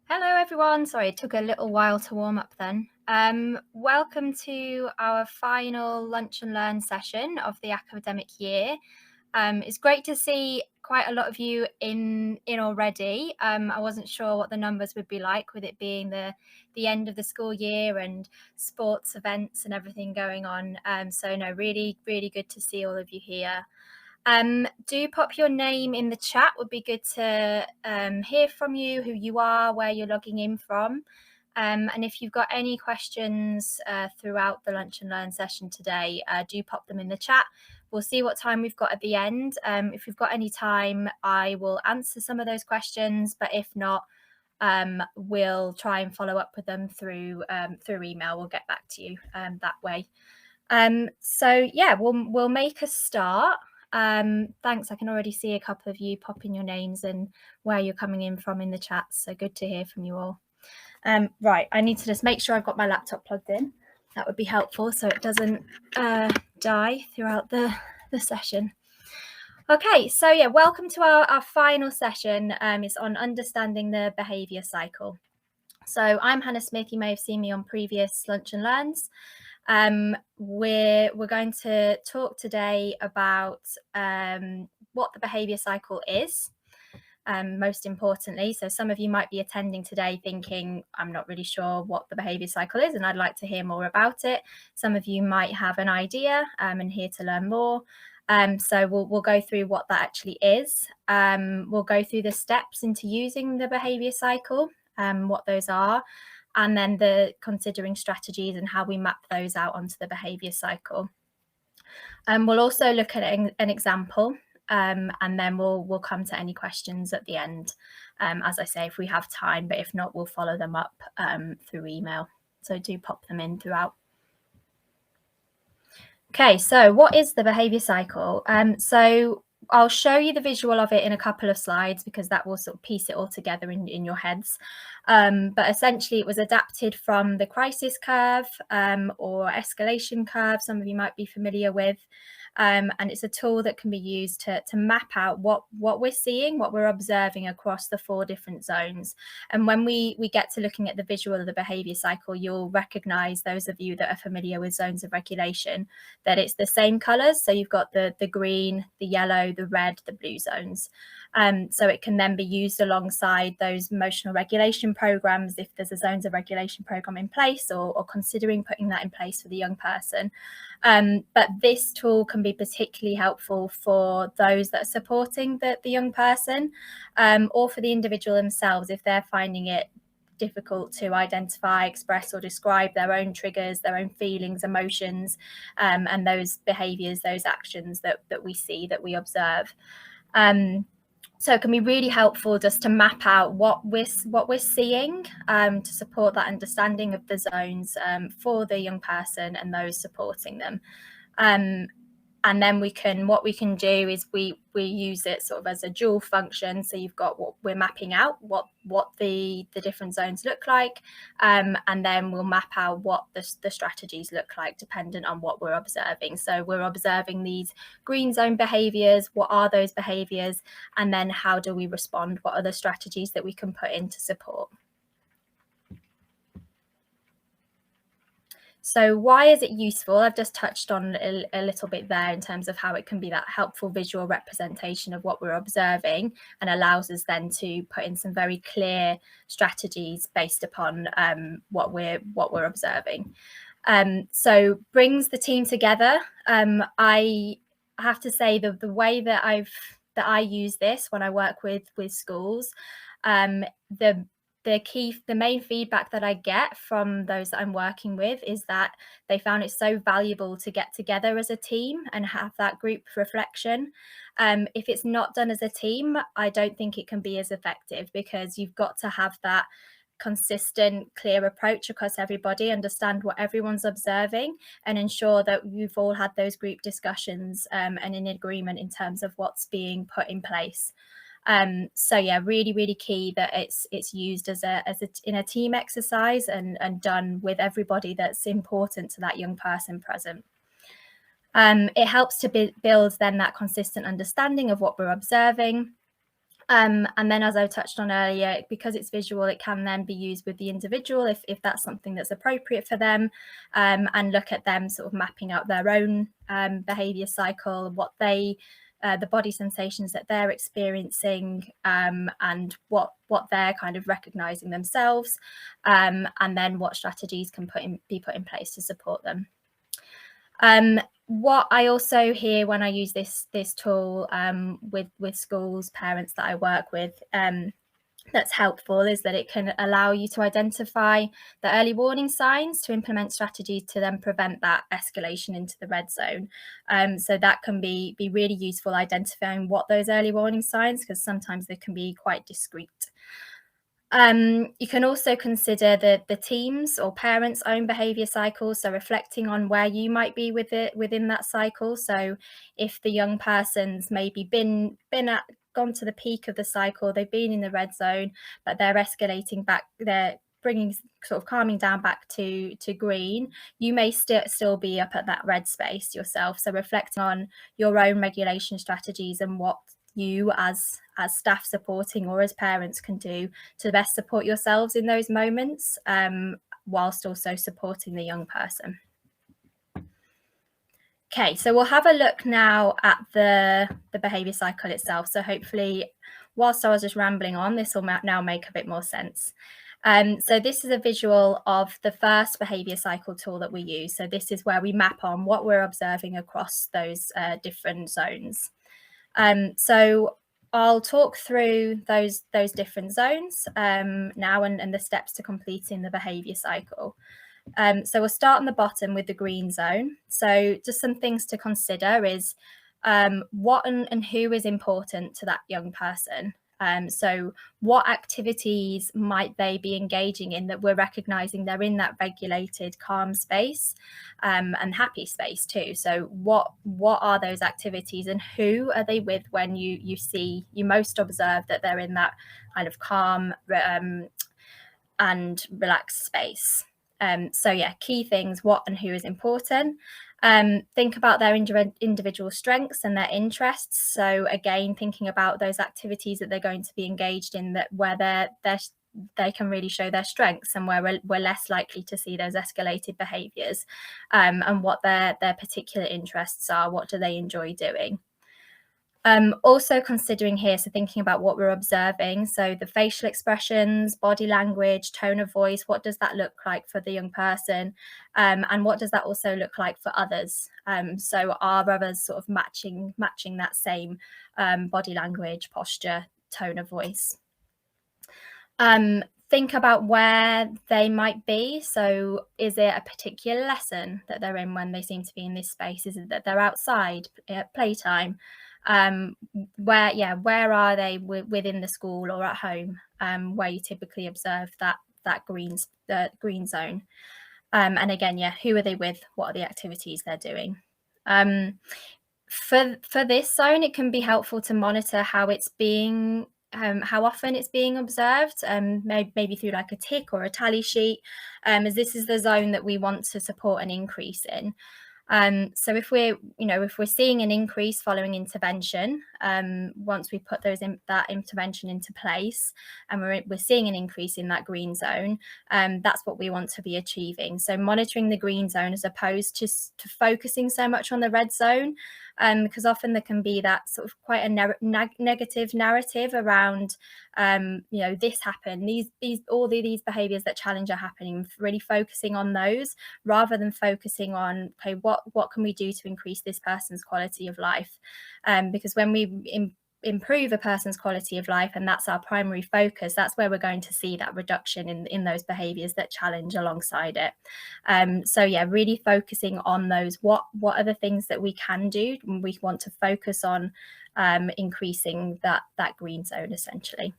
Hello everyone, sorry it took a little while to warm up then. Welcome to our final Lunch and Learn session of the academic year. It's great to see quite a lot of you in already. I wasn't sure what the numbers would be like with it being the end of the school year and sports events and everything going on. So no, really good to see all of you here. Do pop your name in the chat. Would be good to hear from you, who you are, where you're logging in from. And if you've got any questions throughout the Lunch and Learn session today, do pop them in the chat. We'll see what time we've got at the end. If we've got any time, I will answer some of those questions, but if not, we'll try and follow up with them through email. We'll get back to you that way. So yeah, we'll make a start. Thanks. I can already see a couple of you popping your names and where you're coming in from in the chat. So good to hear from you all. Right, I need to just make sure I've got my laptop plugged in. That would be helpful so it doesn't die throughout the session. Okay, so yeah, welcome to our final session. It's on understanding the behaviour cycle. So I'm Hannah Smith. You may have seen me on previous Lunch and Learns. We're going to talk today about what the behaviour cycle is, most importantly. So some of you might be attending today thinking, I'm not really sure what the behaviour cycle is and I'd like to hear more about it. Some of you might have an idea and here to learn more. So we'll go through what that actually is. We'll go through the steps into using the behaviour cycle, what those are, and then the considering strategies and how we map those out onto the behaviour cycle. We'll also look at an example, and then we'll come to any questions at the end, as I say, if we have time, but if not, we'll follow them up through email. So do pop them in throughout. Okay, so what is the behaviour cycle? So I'll show you the visual of it in a couple of slides because that will sort of piece it all together in your heads. But essentially it was adapted from the crisis curve or escalation curve, some of you might be familiar with. And it's a tool that can be used to map out what we're seeing, what we're observing across the 4 different zones. And when we get to looking at the visual of the behaviour cycle, you'll recognise, those of you that are familiar with zones of regulation, that it's the same colours. So you've got the green, the yellow, the red, the blue zones. So it can then be used alongside those emotional regulation programs if there's a zones of regulation program in place or considering putting that in place for the young person. But this tool can be particularly helpful for those that are supporting the young person or for the individual themselves if they're finding it difficult to identify, express or describe their own triggers, their own feelings, emotions, and those behaviours, those actions that we see, that we observe. So it can be really helpful just to map out what we're seeing to support that understanding of the zones for the young person and those supporting them. And then what we can do is we use it sort of as a dual function. So you've got what we're mapping out, what the different zones look like, and then we'll map out what the strategies look like dependent on what we're observing. So we're observing these green zone behaviours. What are those behaviours? And then how do we respond? What are the strategies that we can put in to support? So why is it useful? I've just touched on a little bit there in terms of how it can be that helpful visual representation of what we're observing and allows us then to put in some very clear strategies based upon what we're observing. So brings the team together. I have to say the way that I use this when I work with schools, the main feedback that I get from those that I'm working with is that they found it so valuable to get together as a team and have that group reflection. If it's not done as a team, I don't think it can be as effective because you've got to have that consistent, clear approach across everybody, understand what everyone's observing and ensure that you've all had those group discussions and in agreement in terms of what's being put in place. So yeah, really key that it's used in a team exercise and done with everybody that's important to that young person present. It helps to build then that consistent understanding of what we're observing. And then, as I touched on earlier, because it's visual, it can then be used with the individual if that's something that's appropriate for them, and look at them sort of mapping out their own behaviour cycle, what they the body sensations that they're experiencing, and what they're kind of recognizing themselves, and then what strategies can be put in place to support them. What I also hear when I use this tool with schools, parents that I work with, that's helpful is that it can allow you to identify the early warning signs to implement strategies to then prevent that escalation into the red zone. So that can be really useful, identifying what those early warning signs, because sometimes they can be quite discreet. You can also consider the team's or parents' own behaviour cycles, so reflecting on where you might be within that cycle. So if the young person's maybe gone to the peak of the cycle, they've been in the red zone, but they're escalating back, they're bringing sort of calming down back to green, you may still be up at that red space yourself. So reflecting on your own regulation strategies and what you as staff supporting or as parents can do to best support yourselves in those moments, whilst also supporting the young person. Okay, so we'll have a look now at the behaviour cycle itself. So hopefully, whilst I was just rambling on, this will now make a bit more sense. So this is a visual of the first behaviour cycle tool that we use. So this is where we map on what we're observing across those different zones. So I'll talk through those different zones now, and the steps to completing the behaviour cycle. So we'll start on the bottom with the green zone. So just some things to consider is what and who is important to that young person. So what activities might they be engaging in that we're recognizing they're in that regulated, calm space, and happy space too. So what are those activities, and who are they with when you most observe that they're in that kind of calm and relaxed space. So yeah, key things, what and who is important. Think about their individual strengths and their interests. So again, thinking about those activities that they're going to be engaged in, that where they can really show their strengths, and where we're less likely to see those escalated behaviours, and what their particular interests are. What do they enjoy doing? Also considering here, so thinking about what we're observing, so the facial expressions, body language, tone of voice, what does that look like for the young person, and what does that also look like for others? So are others sort of matching that same body language, posture, tone of voice? Think about where they might be. So is it a particular lesson that they're in when they seem to be in this space? Is it that they're outside at playtime? Where are they within the school or at home, where you typically observe that green zone? And again, who are they with? What are the activities they're doing? For this zone, it can be helpful to monitor how it's being, how often it's being observed, maybe through like a tick or a tally sheet, as this is the zone that we want to support an increase in. So if we're seeing an increase following intervention, once we put that intervention into place, and we're seeing an increase in that green zone, that's what we want to be achieving. So monitoring the green zone as opposed to focusing so much on the red zone, because often there can be that sort of quite a negative narrative around, this happened, these behaviours that challenge are happening, really focusing on those rather than focusing on, okay, what can we do to increase this person's quality of life? Because when we improve a person's quality of life, and that's our primary focus, that's where we're going to see that reduction in those behaviours that challenge alongside it. So yeah, really focusing on those, what are the things that we can do, and we want to focus on increasing that green zone essentially.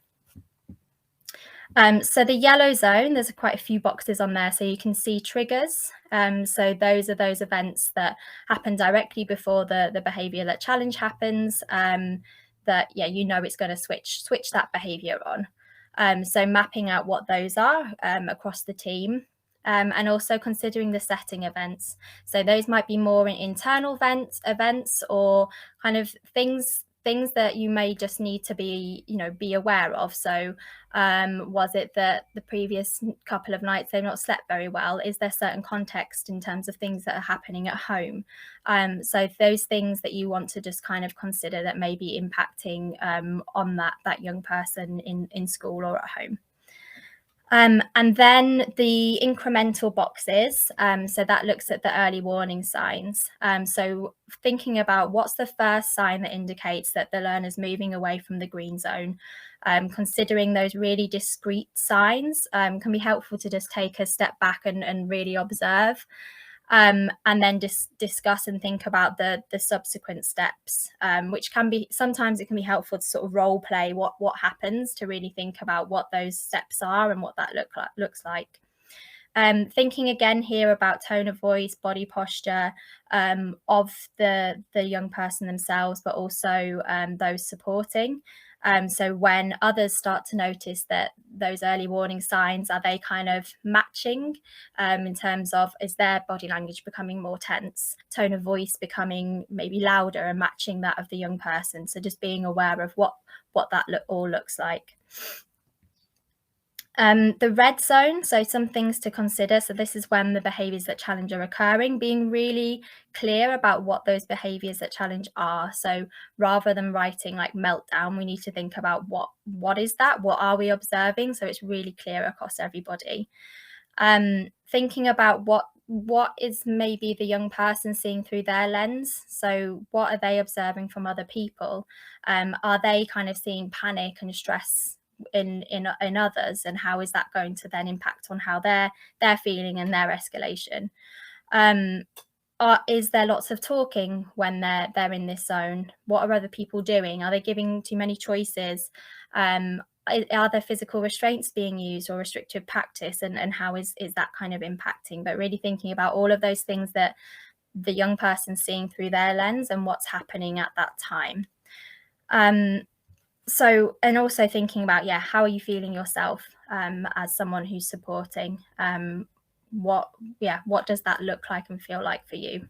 So the yellow zone, there's quite a few boxes on there, so you can see triggers. So those are those events that happen directly before the behaviour that challenge happens, that it's going to switch that behaviour on. So mapping out what those are across the team, and also considering the setting events. So those might be more internal events or kind of things things that you may just need to be aware of. So was it that the previous couple of nights they've not slept very well? Is there certain context in terms of things that are happening at home? So those things that you want to just kind of consider that may be impacting on that young person in school or at home. And then the incremental boxes, so that looks at the early warning signs. So thinking about what's the first sign that indicates that the learner's moving away from the green zone. Considering those really discrete signs can be helpful to just take a step back and really observe. And then discuss and think about the subsequent steps, which can be, sometimes it can be helpful to sort of role play what happens, to really think about what those steps are and what that looks like. Thinking again here about tone of voice, body posture of the young person themselves, but also those supporting. So when others start to notice that those early warning signs, are they kind of matching in terms of, is their body language becoming more tense, tone of voice becoming maybe louder and matching that of the young person? So just being aware of what that all looks like. The red zone, so some things to consider. So this is when the behaviours that challenge are occurring, being really clear about what those behaviours that challenge are. So rather than writing like meltdown, we need to think about what is that? What are we observing? So it's really clear across everybody. Thinking about what is maybe the young person seeing through their lens. So what are they observing from other people? Are they kind of seeing panic and stress in others, and how is that going to then impact on how they're feeling and their escalation? Is there lots of talking when they're in this zone? What are other people doing? Are they giving too many choices? Are there physical restraints being used or restrictive practice, and how is that kind of impacting? But really thinking about all of those things that the young person's seeing through their lens and what's happening at that time. So, and also thinking about, how are you feeling yourself as someone who's supporting? What does that look like and feel like for you?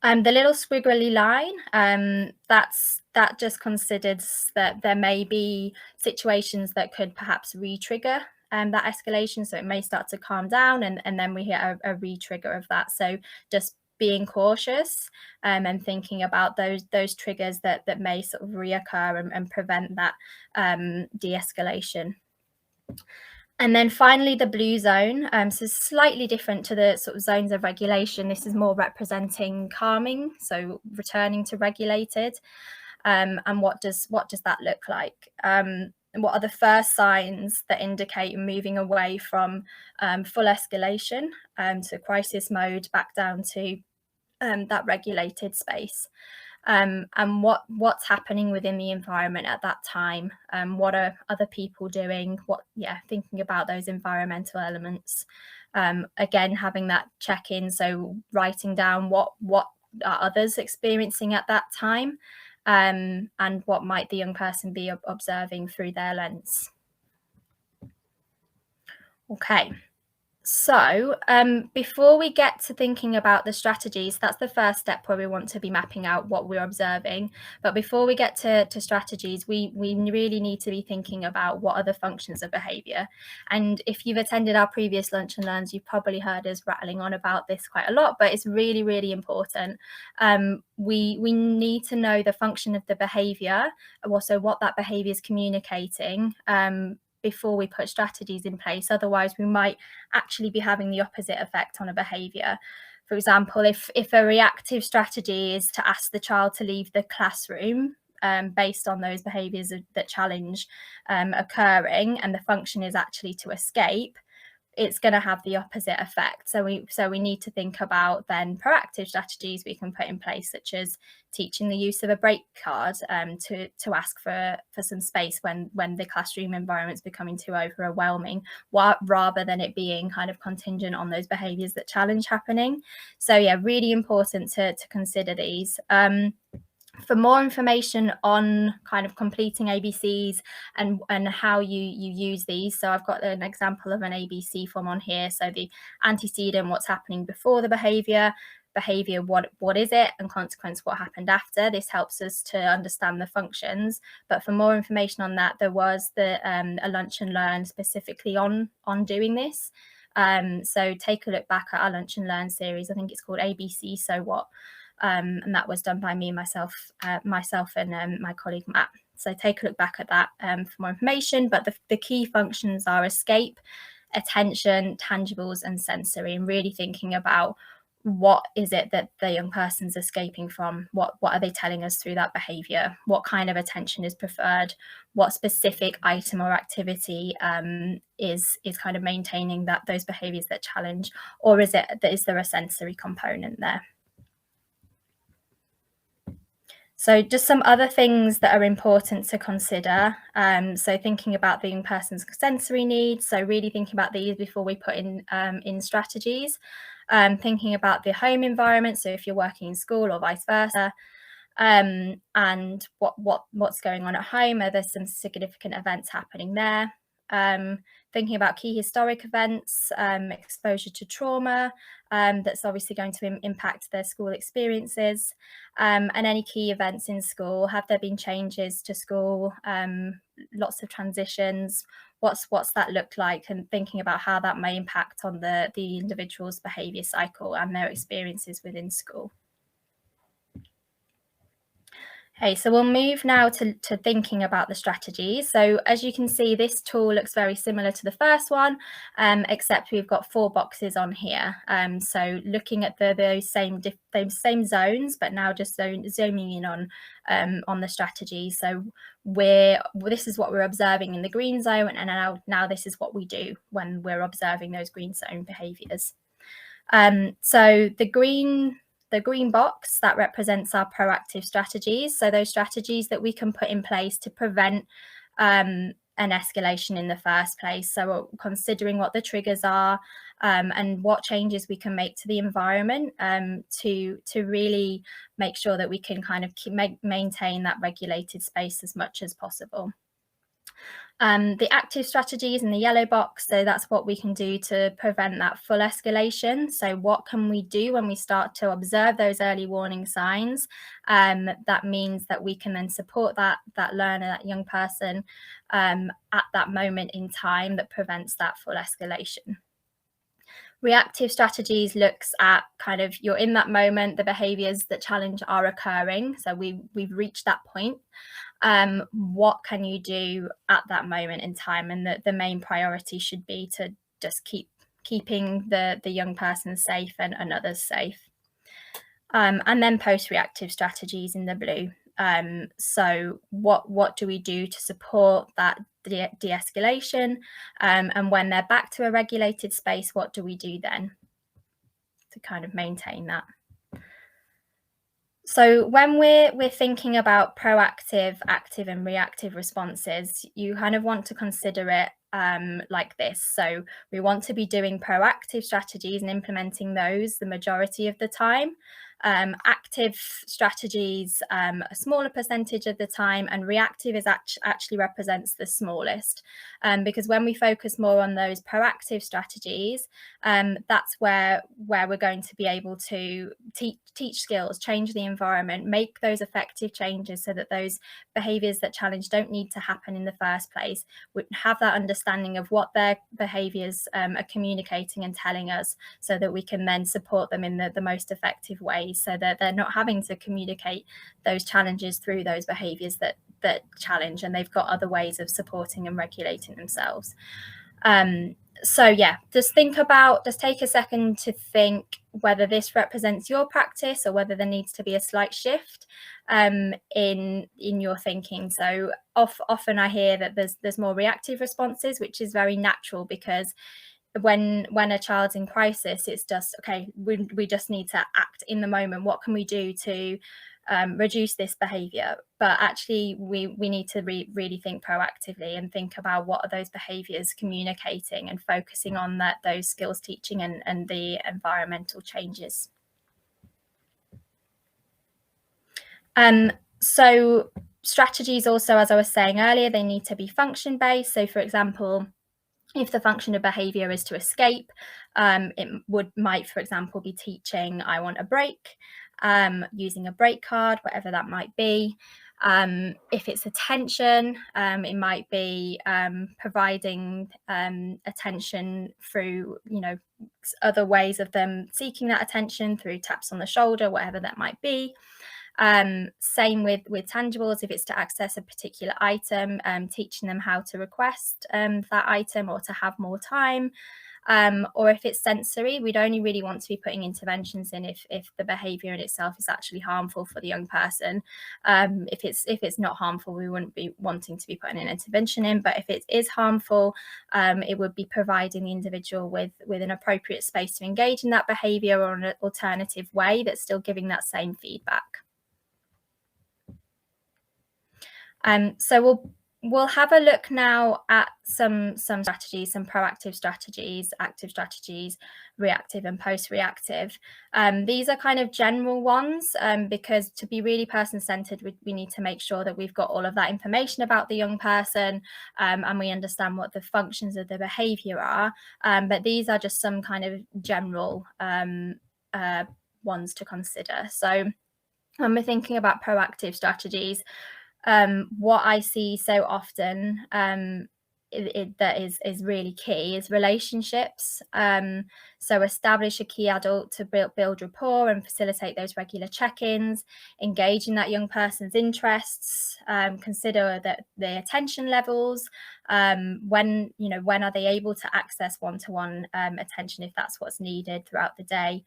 The little squiggly line, that just considers that there may be situations that could perhaps re-trigger that escalation. So it may start to calm down, and then we hit a re-trigger of that. So just being cautious and thinking about those triggers that may sort of reoccur and prevent that de-escalation. And then finally, the blue zone. So slightly different to the sort of zones of regulation. This is more representing calming, so returning to regulated. And what does that look like? What are the first signs that indicate moving away from full escalation, to crisis mode, back down to that regulated space? And what's happening within the environment at that time? What are other people doing? Thinking about those environmental elements. Again, having that check-in, so writing down what are others experiencing at that time, and what might the young person be observing through their lens. Okay. So before we get to thinking about the strategies, that's the first step where we want to be mapping out what we're observing. But before we get to strategies, we really need to be thinking about what are the functions of behaviour. And if you've attended our previous Lunch and Learns, you've probably heard us rattling on about this quite a lot, but it's really, really important. We need to know the function of the behaviour, also what that behaviour is communicating, before we put strategies in place. Otherwise, we might actually be having the opposite effect on a behaviour. For example, if a reactive strategy is to ask the child to leave the classroom based on those behaviours that challenge occurring, and the function is actually to escape, it's going to have the opposite effect. So we need to think about then proactive strategies we can put in place, such as teaching the use of a break card to ask for some space when the classroom environment's becoming too overwhelming, rather than it being kind of contingent on those behaviours that challenge happening. So really important to consider these. For more information on kind of completing ABCs and how you use these, so I've got an example of an ABC form on here. So the antecedent, what's happening before the behaviour, behavior, what is it, and consequence, what happened after. This helps us to understand the functions. But for more information on that, there was a lunch and learn specifically on doing this. So take a look back at our lunch and learn series. I think it's called ABC So What, and that was done by me, myself and my colleague Matt. So take a look back at that for more information. But the key functions are escape, attention, tangibles, and sensory, and really thinking about what is it that the young person's escaping from, what are they telling us through that behavior, what kind of attention is preferred, what specific item or activity is kind of maintaining those behaviors that challenge, or is there a sensory component there. So just some other things that are important to consider. So thinking about the young person's sensory needs. So really thinking about these before we put in strategies. Thinking about the home environment. So if you're working in school or vice versa. And what's going on at home. Are there some significant events happening there? Thinking about key historic events, exposure to trauma, that's obviously going to impact their school experiences, and any key events in school. Have there been changes to school? Lots of transitions. What's that look like? And thinking about how that may impact on the individual's behaviour cycle and their experiences within school. Okay, so we'll move now to thinking about the strategies. So as you can see, this tool looks very similar to the first one, except we've got 4 boxes on here. So looking at those same zones, but now just zooming in on the strategy. So this is what we're observing in the green zone, and now this is what we do when we're observing those green zone behaviours. So the green box, that represents our proactive strategies. So those strategies that we can put in place to prevent an escalation in the first place. So considering what the triggers are and what changes we can make to the environment to really make sure that we can kind of maintain that regulated space as much as possible. The active strategies in the yellow box, so that's what we can do to prevent that full escalation. So what can we do when we start to observe those early warning signs? That means that we can then support that learner, that young person, at that moment in time that prevents that full escalation. Reactive strategies looks at kind of, you're in that moment, the behaviours that challenge are occurring. So we've reached that point. What can you do at that moment in time? And the main priority should be to just keeping the young person safe and others safe. And then post-reactive strategies in the blue. So what do we do to support that de-escalation? And when they're back to a regulated space, what do we do then to kind of maintain that? So when we're thinking about proactive, active, and reactive responses, you kind of want to consider it like this. So we want to be doing proactive strategies and implementing those the majority of the time. Active strategies a smaller percentage of the time, and reactive is actually represents the smallest, because when we focus more on those proactive strategies, that's where we're going to be able to teach skills, change the environment, make those effective changes so that those behaviours that challenge don't need to happen in the first place. We have that understanding of what their behaviours are communicating and telling us, so that we can then support them in the most effective ways, so that they're not having to communicate those challenges through those behaviours that challenge, and they've got other ways of supporting and regulating themselves. So yeah, just take a second to think whether this represents your practice or whether there needs to be a slight shift in your thinking. So often I hear that there's more reactive responses, which is very natural, because when a child's in crisis, it's just, okay, we just need to act in the moment. What can we do to reduce this behaviour? But actually we need to really think proactively and think about what are those behaviours communicating, and focusing on those skills teaching and the environmental changes. So strategies also, as I was saying earlier, they need to be function based. So for example, If the function of behavior is to escape, it might, for example, be teaching I want a break, using a break card, whatever that might be. If it's attention, it might be providing attention through, other ways of them seeking that attention, through taps on the shoulder, whatever that might be. Same with tangibles. If it's to access a particular item, teaching them how to request that item or to have more time. Or if it's sensory, we'd only really want to be putting interventions in if the behavior in itself is actually harmful for the young person. If it's not harmful, we wouldn't be wanting to be putting an intervention in. But if it is harmful, it would be providing the individual with an appropriate space to engage in that behavior, or an alternative way that's still giving that same feedback. So we'll have a look now at some strategies, some proactive strategies, active strategies, reactive and post-reactive. These are kind of general ones, because to be really person-centered, we need to make sure that we've got all of that information about the young person, and we understand what the functions of the behavior are. But these are just some kind of general ones to consider. So when we're thinking about proactive strategies, what I see so often that is really key is relationships. So establish a key adult to build rapport and facilitate those regular check-ins, engage in that young person's interests, consider that the attention levels, when are they able to access one-to-one attention if that's what's needed throughout the day,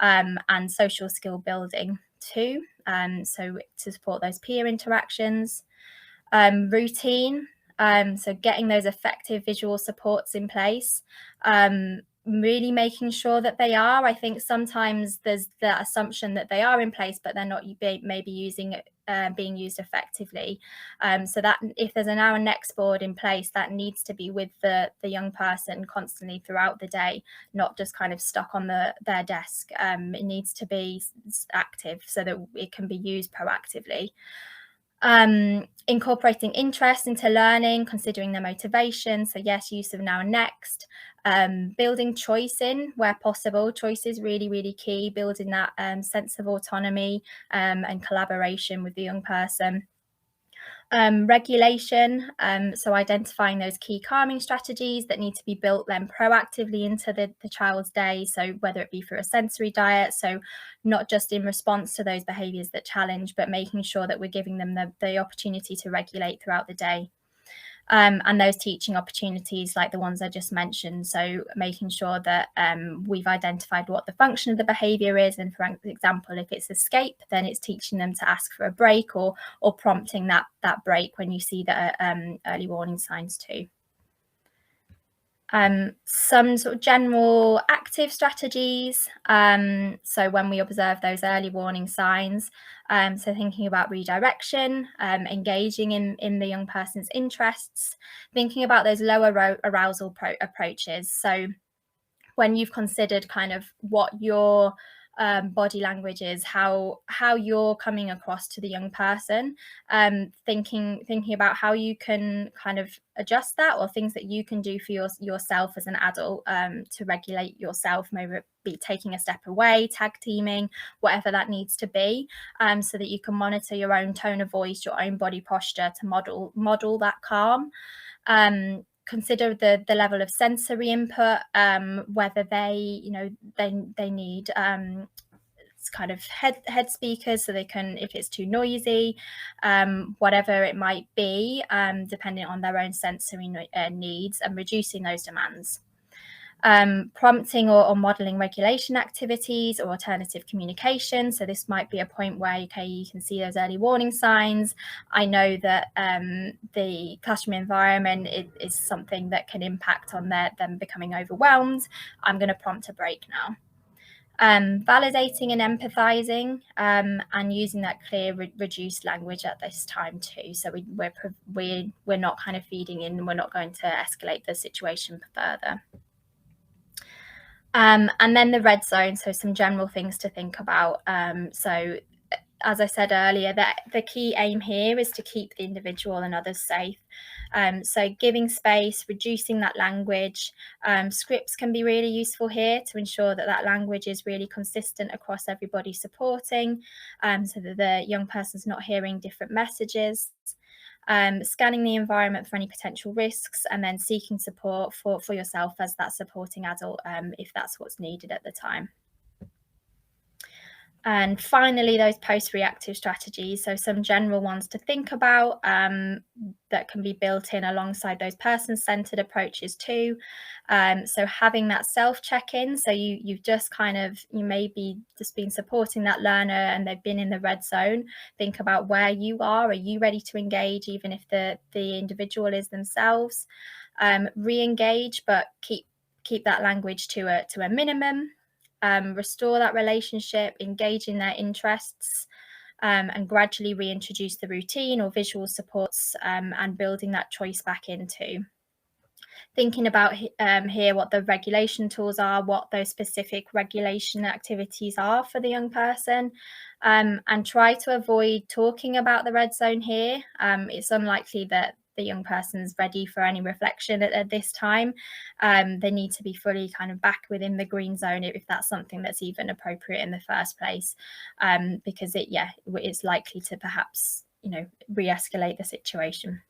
and social skill building too. So to support those peer interactions, routine, so getting those effective visual supports in place, really making sure that they are. I think sometimes there's the assumption that they are in place, but they're not maybe being used effectively. So that if there's an hour next board in place, that needs to be with the young person constantly throughout the day, not just kind of stuck on their desk. It needs to be active so that it can be used proactively. Incorporating interest into learning, considering their motivation. So yes, use of now and next. Building choice in where possible. Choice is really, really key. Building that sense of autonomy and collaboration with the young person. Regulation, so identifying those key calming strategies that need to be built then proactively into the child's day. So whether it be for a sensory diet, so not just in response to those behaviours that challenge, but making sure that we're giving them the opportunity to regulate throughout the day. And those teaching opportunities like the ones I just mentioned. So making sure that we've identified what the function of the behaviour is. And for example, if it's escape, then it's teaching them to ask for a break, or prompting that break when you see the early warning signs too. Some sort of general active strategies. So when we observe those early warning signs, so thinking about redirection, engaging in the young person's interests, thinking about those lower arousal approaches. So when you've considered kind of what your body language is, how you're coming across to the young person, thinking about how you can kind of adjust that, or things that you can do for yourself as an adult to regulate yourself, maybe it be taking a step away, tag teaming, whatever that needs to be, so that you can monitor your own tone of voice, your own body posture to model that calm. Consider the level of sensory input, whether they need kind of head speakers so they can, if it's too noisy, whatever it might be, depending on their own sensory needs, and reducing those demands. Prompting or modeling regulation activities or alternative communication. So this might be a point where, okay, you can see those early warning signs. I know that the classroom environment is something that can impact on them becoming overwhelmed. I'm going to prompt a break now. Validating and empathizing, and using that clear reduced language at this time too. So we're not kind of feeding in, we're not going to escalate the situation further. And then the red zone, so some general things to think about. So as I said earlier, that the key aim here is to keep the individual and others safe. So giving space, reducing that language. Scripts can be really useful here to ensure that that language is really consistent across everybody supporting, so that the young person's not hearing different messages. Scanning the environment for any potential risks, and then seeking support for yourself as that supporting adult, if that's what's needed at the time. And finally, those post-reactive strategies. So some general ones to think about that can be built in alongside those person-centered approaches too. So having that self-check-in. So you've just you may be just been supporting that learner and they've been in the red zone. Think about where you are. Are you ready to engage, even if the individual is themselves? Re-engage, but keep that language to a minimum. Restore that relationship, engage in their interests, and gradually reintroduce the routine or visual supports, and building that choice back into. Thinking about here what the regulation tools are, what those specific regulation activities are for the young person, and try to avoid talking about the red zone here. It's unlikely that the young person's ready for any reflection at this time. They need to be fully kind of back within the green zone if that's something that's even appropriate in the first place, because it's likely to perhaps re-escalate the situation.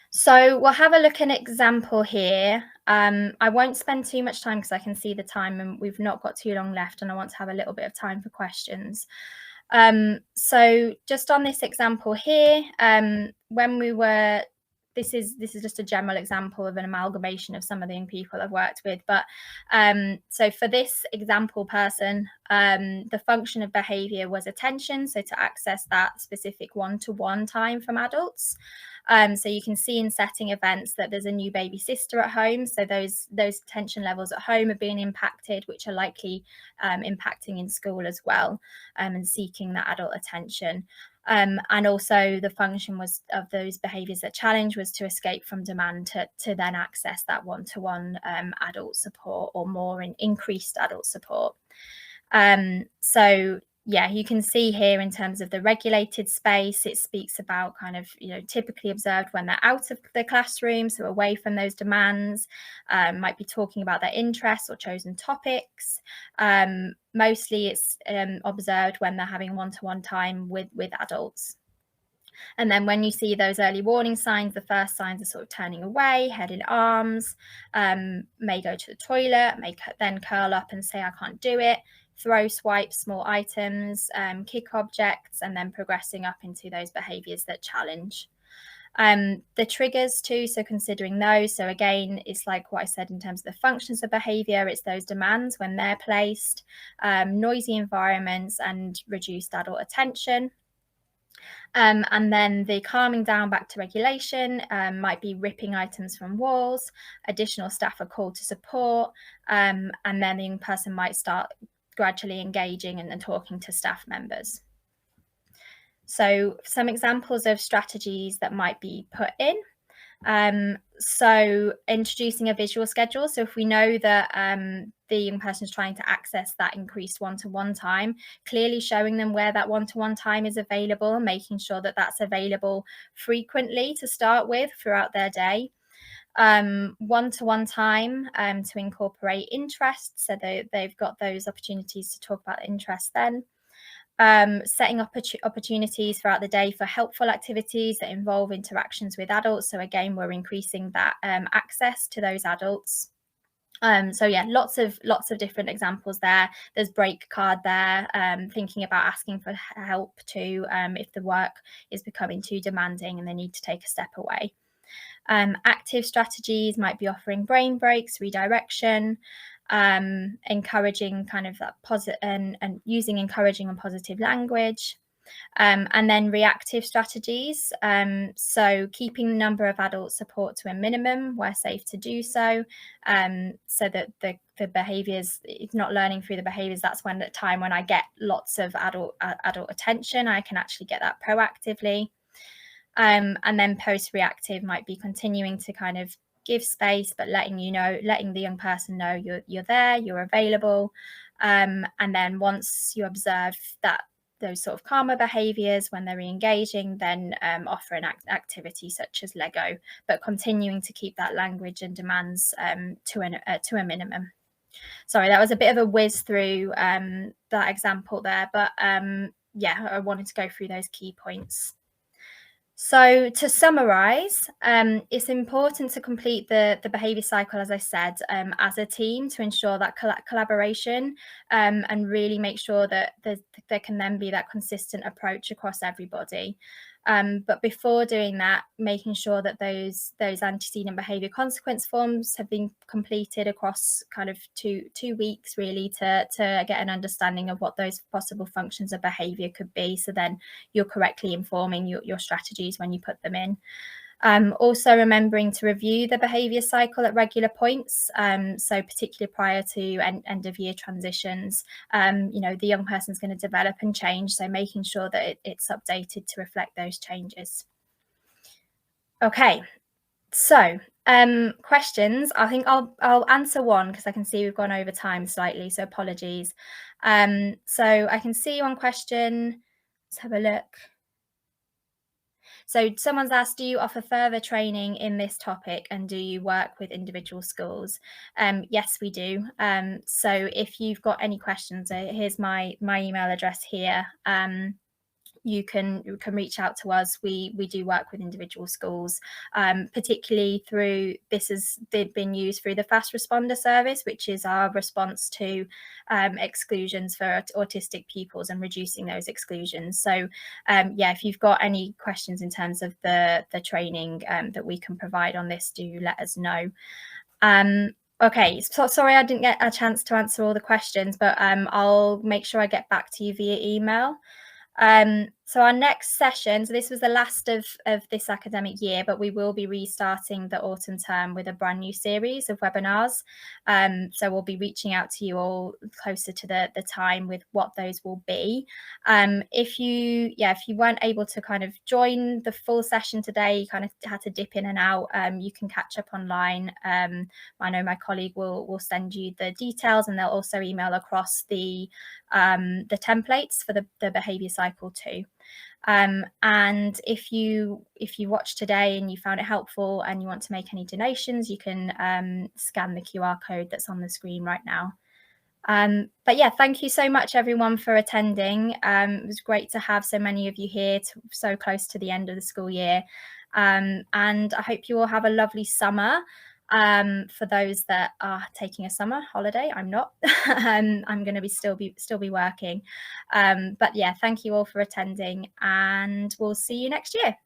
So we'll have a look at an example here. I won't spend too much time because I can see the time and we've not got too long left, and I want to have a little bit of time for questions. So just on this example here, this is just a general example of an amalgamation of some of the young people I've worked with. But so for this example person, the function of behaviour was attention, so to access that specific one-to-one time from adults. So you can see in setting events that there's a new baby sister at home. So those attention levels at home are being impacted, which are likely impacting in school as well, and seeking that adult attention. And also the function of those behaviours that challenge was to escape from demand to then access that one-to-one adult support or more increased adult support. So yeah, you can see here in terms of the regulated space, it speaks about kind of, typically observed when they're out of the classroom, so away from those demands, might be talking about their interests or chosen topics. Mostly it's observed when they're having one-to-one time with adults. And then when you see those early warning signs, the first signs are sort of turning away, head in arms, may go to the toilet, may then curl up and say, I can't do it, throw, swipe small items, kick objects, and then progressing up into those behaviours that challenge. The triggers too, so considering those. So again, it's like what I said in terms of the functions of behaviour, it's those demands when they're placed, noisy environments and reduced adult attention. And then the calming down back to regulation might be ripping items from walls, additional staff are called to support, and then the young person might start gradually engaging and talking to staff members. So some examples of strategies that might be put in. So introducing a visual schedule. So if we know that the young person is trying to access that increased one-to-one time, clearly showing them where that one-to-one time is available and making sure that that's available frequently to start with throughout their day. One-to-one time to incorporate interests, so they've got those opportunities to talk about interests then. Setting up opportunities throughout the day for helpful activities that involve interactions with adults. So again, we're increasing that access to those adults. So yeah, lots of different examples there. There's break card there, thinking about asking for help too, if the work is becoming too demanding and they need to take a step away. Active strategies might be offering brain breaks, redirection, encouraging kind of that positive and using encouraging and positive language. And then reactive strategies, so keeping the number of adult support to a minimum where safe to do so, so that the behaviours, it's not learning through the behaviours, that's when the time when I get lots of adult attention, I can actually get that proactively. And then post-reactive might be continuing to kind of give space, but letting the young person know you're there, you're available, And then once you observe that those sort of calmer behaviours when they're re-engaging, then offer an activity such as Lego, but continuing to keep that language and demands to a minimum. Sorry, that was a bit of a whiz through that example there, but yeah, I wanted to go through those key points. So to summarize, it's important to complete the behaviour cycle, as I said, as a team to ensure that collaboration and really make sure that there can then be that consistent approach across everybody. But before doing that, making sure that those antecedent behaviour consequence forms have been completed across kind of two weeks, really, to get an understanding of what those possible functions of behaviour could be. So then you're correctly informing your strategies when you put them in. Also remembering to review the behaviour cycle at regular points, so particularly prior to end of year transitions. The young person's going to develop and change, so making sure that it's updated to reflect those changes. Okay, so questions. I think I'll answer one because I can see we've gone over time slightly, so apologies. So I can see one question. Let's have a look. So someone's asked, do you offer further training in this topic and do you work with individual schools? Yes, we do. So if you've got any questions, here's my email address here. You can reach out to us. We do work with individual schools, particularly through, this has been used through the fast responder service, which is our response to exclusions for autistic pupils and reducing those exclusions. So yeah, if you've got any questions in terms of the training that we can provide on this, do let us know. Okay, so sorry I didn't get a chance to answer all the questions, but I'll make sure I get back to you via email. So our next session, so this was the last of this academic year, but we will be restarting the autumn term with a brand new series of webinars. So we'll be reaching out to you all closer to the time with what those will be. If you weren't able to kind of join the full session today, you kind of had to dip in and out, you can catch up online. I know my colleague will send you the details, and they'll also email across the templates for the behaviour cycle too. And if you watched today and you found it helpful and you want to make any donations, you can scan the QR code that's on the screen right now. But yeah, thank you so much everyone for attending. It was great to have so many of you here so close to the end of the school year. And I hope you all have a lovely summer. For those that are taking a summer holiday, I'm not. I'm going to still be working. But yeah, thank you all for attending, and we'll see you next year.